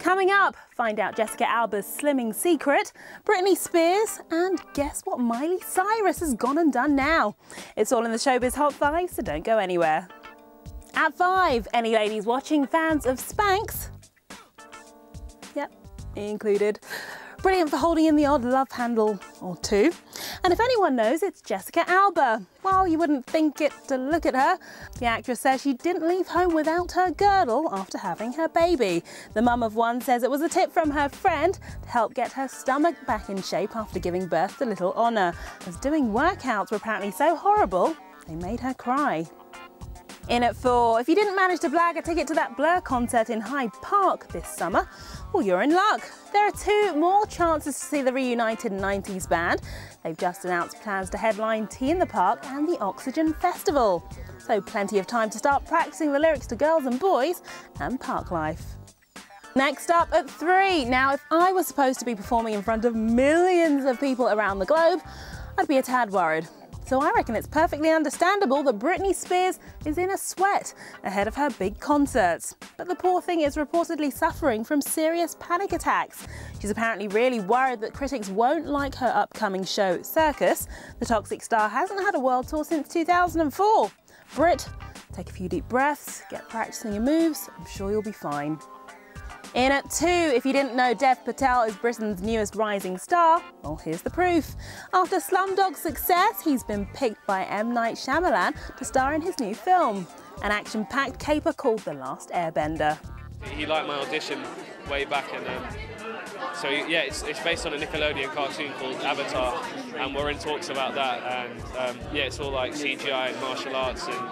Coming up, find out Jessica Alba's slimming secret, Britney Spears, and guess what Miley Cyrus has gone and done now. It's all in the Showbiz Hot 5, so don't go anywhere. At 5, any ladies watching fans of Spanx? Yep, included. Brilliant for holding in the odd love handle or two. And if anyone knows, it's Jessica Alba. Well, you wouldn't think it to look at her. The actress says she didn't leave home without her girdle after having her baby. The mum of one says it was a tip from her friend to help get her stomach back in shape after giving birth to little Honor, as doing workouts were apparently so horrible they made her cry. In at 4, if you didn't manage to blag a ticket to that Blur concert in Hyde Park this summer, well, you're in luck. There are 2 more chances to see the reunited 90s band. They've just announced plans to headline Tea in the Park and the Oxygen Festival. So plenty of time to start practicing the lyrics to Girls and Boys and Park Life. Next up at 3. Now, if I was supposed to be performing in front of millions of people around the globe, I'd be a tad worried. So I reckon it's perfectly understandable that Britney Spears is in a sweat ahead of her big concerts. But the poor thing is reportedly suffering from serious panic attacks. She's apparently really worried that critics won't like her upcoming show, Circus. The toxic star hasn't had a world tour since 2004. Brit, take a few deep breaths, get practicing your moves, I'm sure you'll be fine. In at 2, if you didn't know Dev Patel is Britain's newest rising star, well, here's the proof. After Slumdog's success, he's been picked by M. Night Shyamalan to star in his new film, an action-packed caper called The Last Airbender. He liked my audition way back, and so yeah, it's based on a Nickelodeon cartoon called Avatar, and we're in talks about that, and yeah, it's all like CGI and martial arts. And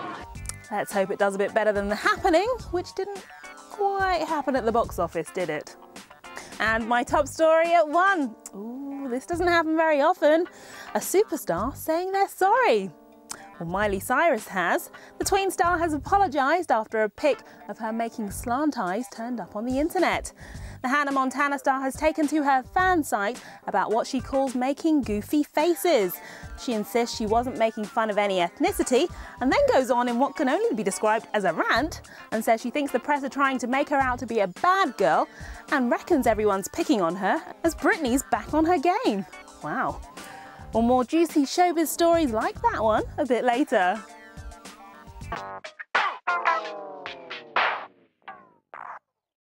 let's hope it does a bit better than The Happening, which didn't quite happen at the box office, did it? And my top story at 1. Ooh, this doesn't happen very often. A superstar saying they're sorry. Well, Miley Cyrus has. The tween star has apologised after a pic of her making slant eyes turned up on the internet. The Hannah Montana star has taken to her fan site about what she calls making goofy faces. She insists she wasn't making fun of any ethnicity, and then goes on in what can only be described as a rant, and says she thinks the press are trying to make her out to be a bad girl, and reckons everyone's picking on her as Britney's back on her game. Wow. Well, more juicy showbiz stories like that one a bit later.